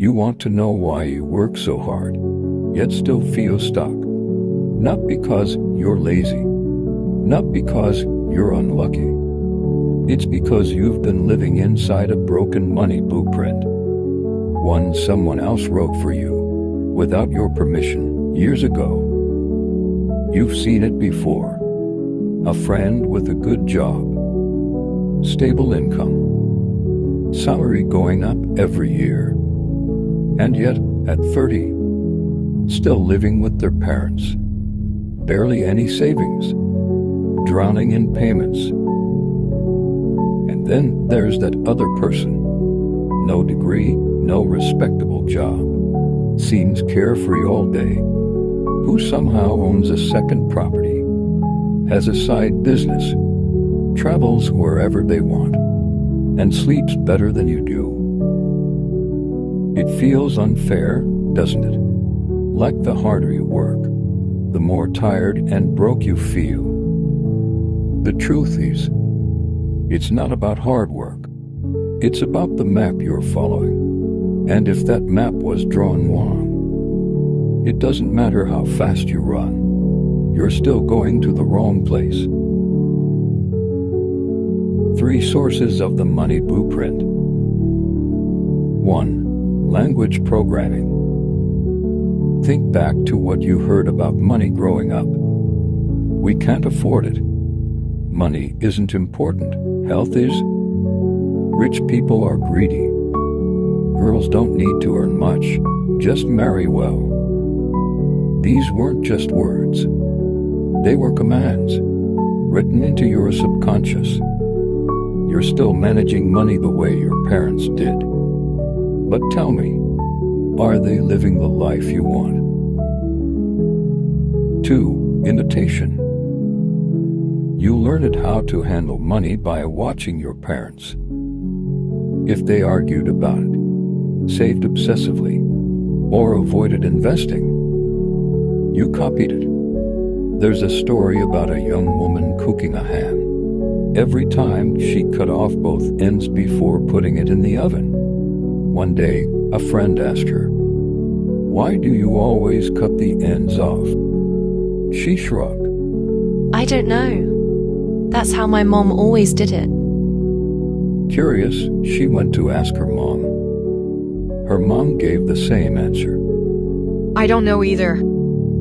You want to know why you work so hard, yet still feel stuck. Not because you're lazy, not because you're unlucky. It's because you've been living inside a broken money blueprint. One someone else wrote for you, without your permission, years ago. You've seen it before. A friend with a good job, stable income, salary going up every year. And yet, at 30, still living with their parents, barely any savings, drowning in payments. And then there's that other person. No degree, no respectable job, seems carefree all day, who somehow owns a second property, has a side business, travels wherever they want, and sleeps better than you do. It feels unfair, doesn't it? Like the harder you work, the more tired and broke you feel. The truth is, it's not about hard work. It's about the map you're following. And if that map was drawn wrong, it doesn't matter how fast you run, you're still going to the wrong place. 3 sources of the money blueprint. 1. Language programming. Think back to what you heard about money growing up. We can't afford it. Money isn't important. Health is. Rich people are greedy. Girls don't need to earn much, just marry well. These weren't just words. They were commands, written into your subconscious. You're still managing money the way your parents did. But tell me, are they living the life you want? 2. Imitation. You learned how to handle money by watching your parents. If they argued about it, saved obsessively, or avoided investing, you copied it. There's a story about a young woman cooking a ham. Every time she cut off both ends before putting it in the oven. One day, a friend asked her, "Why do you always cut the ends off?" She shrugged. I don't know. That's how my mom always did it. Curious, she went to ask her mom. Her mom gave the same answer. I don't know either.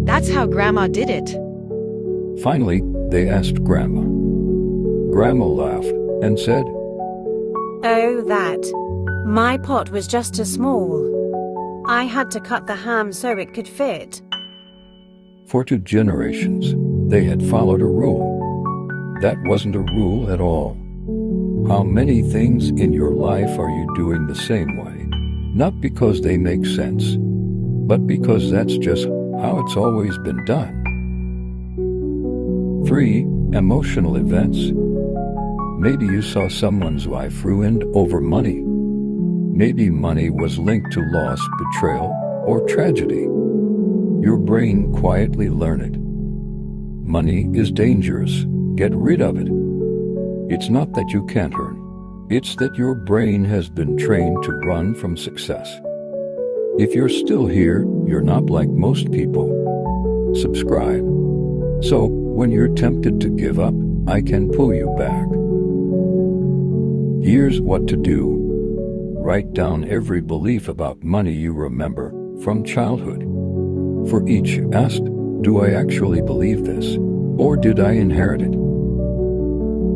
That's how Grandma did it. Finally, they asked Grandma. Grandma laughed and said, Oh, that. My pot was just too small. I had to cut the ham so it could fit. For 2 generations, they had followed a rule. That wasn't a rule at all. How many things in your life are you doing the same way? Not because they make sense, but because that's just how it's always been done. 3. Emotional events. Maybe you saw someone's life ruined over money. Maybe money was linked to loss, betrayal, or tragedy. Your brain quietly learned it. Money is dangerous. Get rid of it. It's not that you can't earn. It's that your brain has been trained to run from success. If you're still here, you're not like most people. Subscribe. So, when you're tempted to give up, I can pull you back. Here's what to do. Write down every belief about money you remember from childhood. For each, ask, do I actually believe this? Or did I inherit it?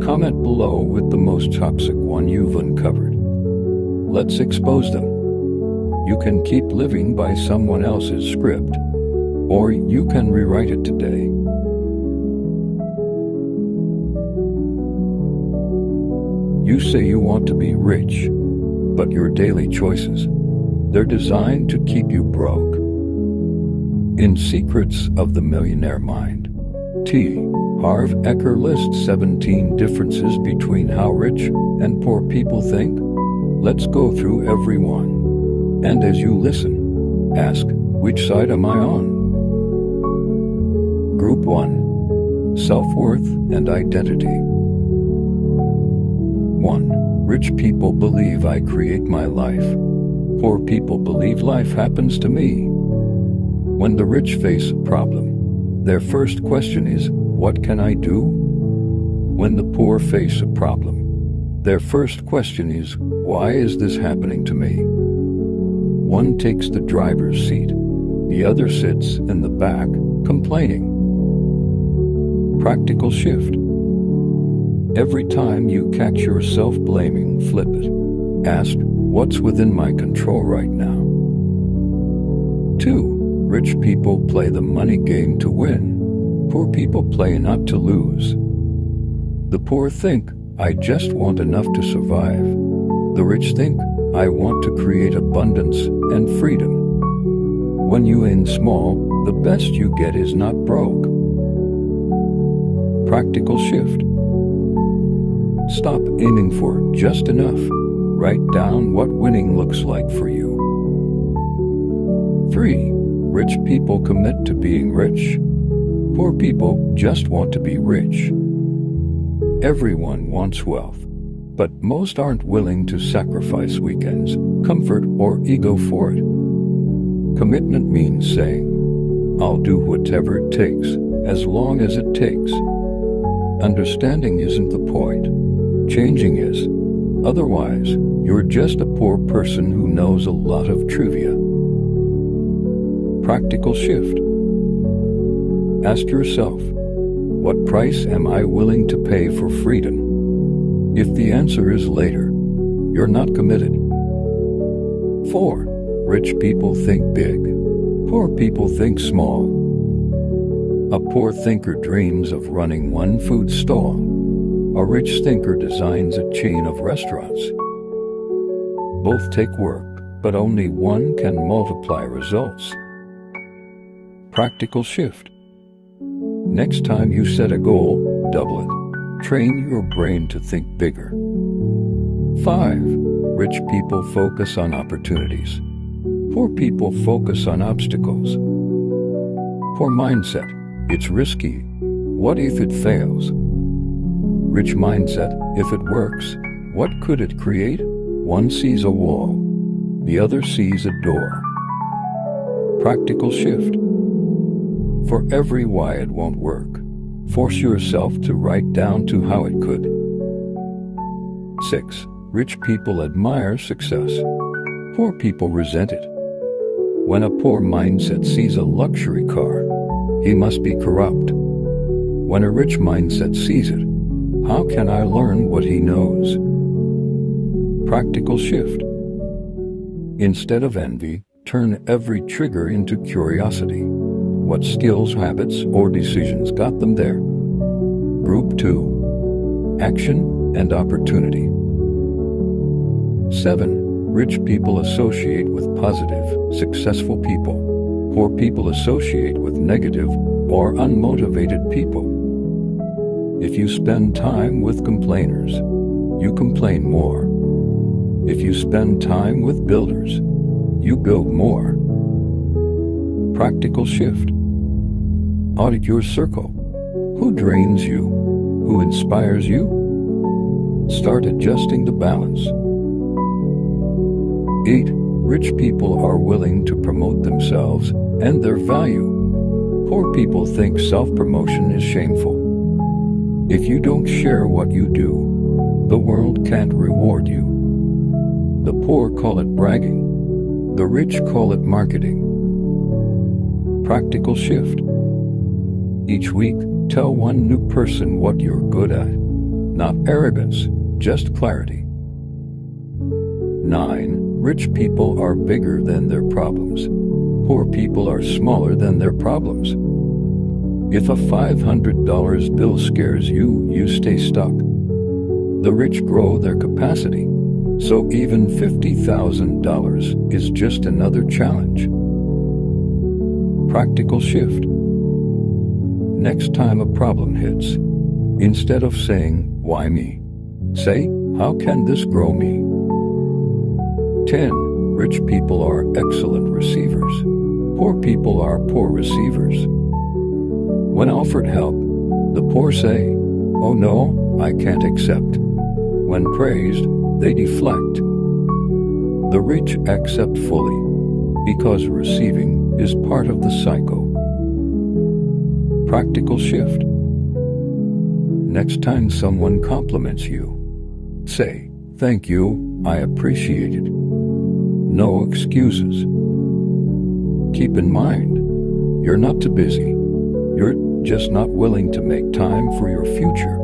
Comment below with the most toxic one you've uncovered. Let's expose them. You can keep living by someone else's script, or you can rewrite it today. You say you want to be rich, but your daily choices, they're designed to keep you broke. In Secrets of the Millionaire Mind, T. Harv Eker lists 17 differences between how rich and poor people think. Let's go through every one. And as you listen, ask, which side am I on? Group 1. Self-worth and identity. 1. Rich people believe I create my life. Poor people believe life happens to me. When the rich face a problem, their first question is, what can I do? When the poor face a problem, their first question is, why is this happening to me? One takes the driver's seat, the other sits in the back, complaining. Practical shift. Every time you catch yourself blaming, flip it. Ask, what's within my control right now? 2. Rich people play the money game to win. Poor people play not to lose. The poor think, I just want enough to survive. The rich think, I want to create abundance and freedom. When you aim small, the best you get is not broke. Practical shift. Stop aiming for just enough. Write down what winning looks like for you. 3. Rich people commit to being rich. Poor people just want to be rich. Everyone wants wealth, but most aren't willing to sacrifice weekends, comfort, or ego for it. Commitment means saying, I'll do whatever it takes, as long as it takes. Understanding isn't the point. Changing is. Otherwise, you're just a poor person who knows a lot of trivia. Practical shift. Ask yourself, what price am I willing to pay for freedom? If the answer is later, you're not committed. 4. Rich people think big. Poor people think small. A poor thinker dreams of running one food stall. A rich thinker designs a chain of restaurants. Both take work, but only one can multiply results. Practical shift. Next time you set a goal, double it. Train your brain to think bigger. 5. Rich people focus on opportunities. Poor people focus on obstacles. Poor mindset. It's risky. What if it fails? Rich mindset. If it works, what could it create? One sees a wall. The other sees a door. Practical shift. For every why it won't work, force yourself to write down to how it could. 6. Rich people admire success. Poor people resent it. When a poor mindset sees a luxury car, he must be corrupt. When a rich mindset sees it, how can I learn what he knows? Practical shift. Instead of envy, turn every trigger into curiosity. What skills, habits, or decisions got them there? Group 2. Action and opportunity. 7. Rich people associate with positive, successful people. Poor people associate with negative or unmotivated people. If you spend time with complainers, you complain more. If you spend time with builders, you build more. Practical shift. Audit your circle. Who drains you? Who inspires you? Start adjusting the balance. 8. Rich people are willing to promote themselves and their value. Poor people think self-promotion is shameful. If you don't share what you do, the world can't reward you. The poor call it bragging. The rich call it marketing. Practical shift. Each week, tell one new person what you're good at. Not arrogance, just clarity. 9. Rich people are bigger than their problems. Poor people are smaller than their problems. If a $500 bill scares you, you stay stuck. The rich grow their capacity, so even $50,000 is just another challenge. Practical shift. Next time a problem hits, instead of saying, why me? Say, how can this grow me? 10. Rich people are excellent receivers. Poor people are poor receivers. When offered help, the poor say, oh no, I can't accept. When praised, they deflect. The rich accept fully because receiving is part of the cycle. Practical shift. Next time someone compliments you, say, "Thank you, I appreciate it." No excuses. Keep in mind, you're not too busy. You're just not willing to make time for your future.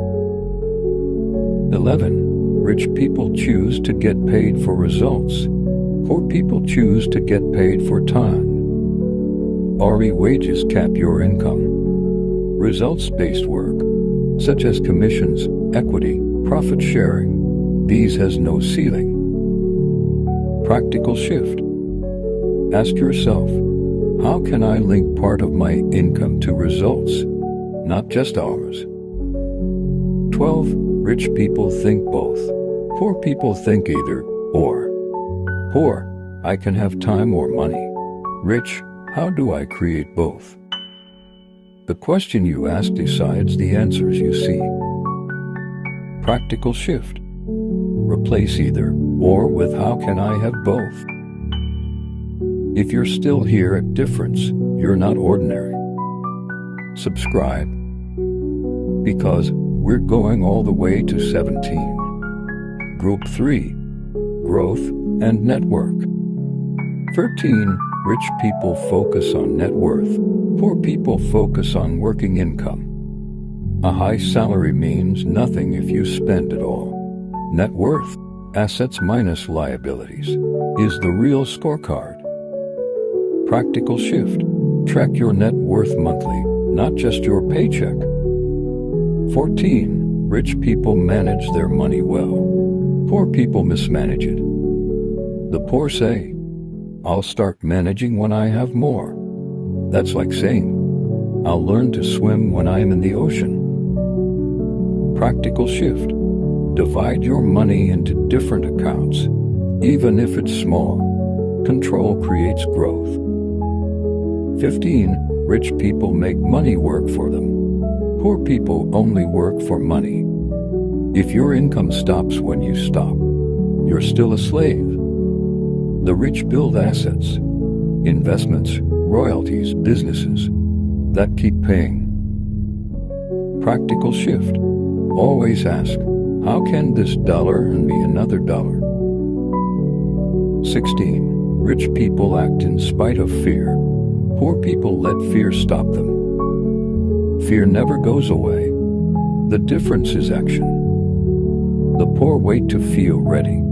11. Rich people choose to get paid for results. Poor people choose to get paid for time. RE wages cap your income. Results-based work, such as commissions, equity, profit sharing, these has no ceiling. Practical shift. Ask yourself, how can I link part of my income to results, not just hours? 12. Rich people think both. Poor people think either or. Poor, I can have time or money. Rich, how do I create both? The question you ask decides the answers you see. Practical shift. Replace either or with how can I have both? If you're still here at difference, you're not ordinary. Subscribe. Because we're going all the way to 17. Group 3. Growth and network. 13. Rich people focus on net worth. Poor people focus on working income. A high salary means nothing if you spend it all. Net worth, assets minus liabilities, is the real scorecard. Practical shift. Track your net worth monthly, not just your paycheck. 14. Rich people manage their money well. Poor people mismanage it. The poor say, "I'll start managing when I have more." That's like saying, "I'll learn to swim when I'm in the ocean." Practical shift. Divide your money into different accounts, even if it's small. Control creates growth. 15. Rich people make money work for them. Poor people only work for money. If your income stops when you stop, you're still a slave. The rich build assets, investments, royalties, businesses that keep paying. Practical shift. Always ask, how can this dollar earn me another dollar? 16. Rich people act in spite of fear. Poor people let fear stop them. Fear never goes away. The difference is action. The poor wait to feel ready.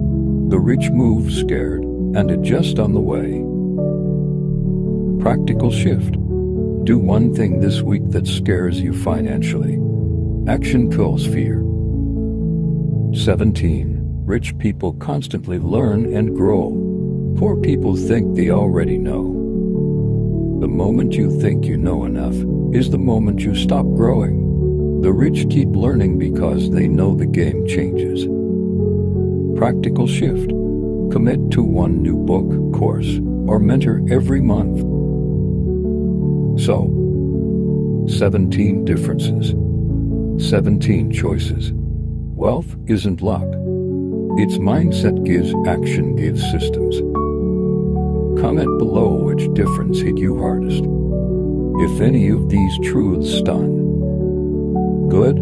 The rich move scared and adjust on the way. Practical shift. Do one thing this week that scares you financially. Action kills fear. 17. Rich people constantly learn and grow. Poor people think they already know. The moment you think you know enough is the moment you stop growing. The rich keep learning because they know the game changes. Practical shift. Commit to one new book, course, or mentor every month. So, 17 differences. 17 choices. Wealth isn't luck. Its mindset gives action, gives systems. Comment below which difference hit you hardest. If any of these truths stun. Good?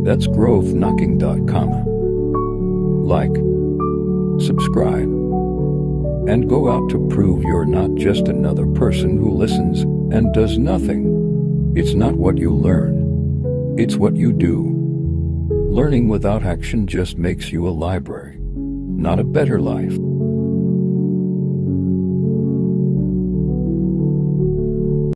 That's growthnocking.com. Like, subscribe, and go out to prove you're not just another person who listens and does nothing. It's not what you learn. It's what you do. Learning without action just makes you a library, not a better life.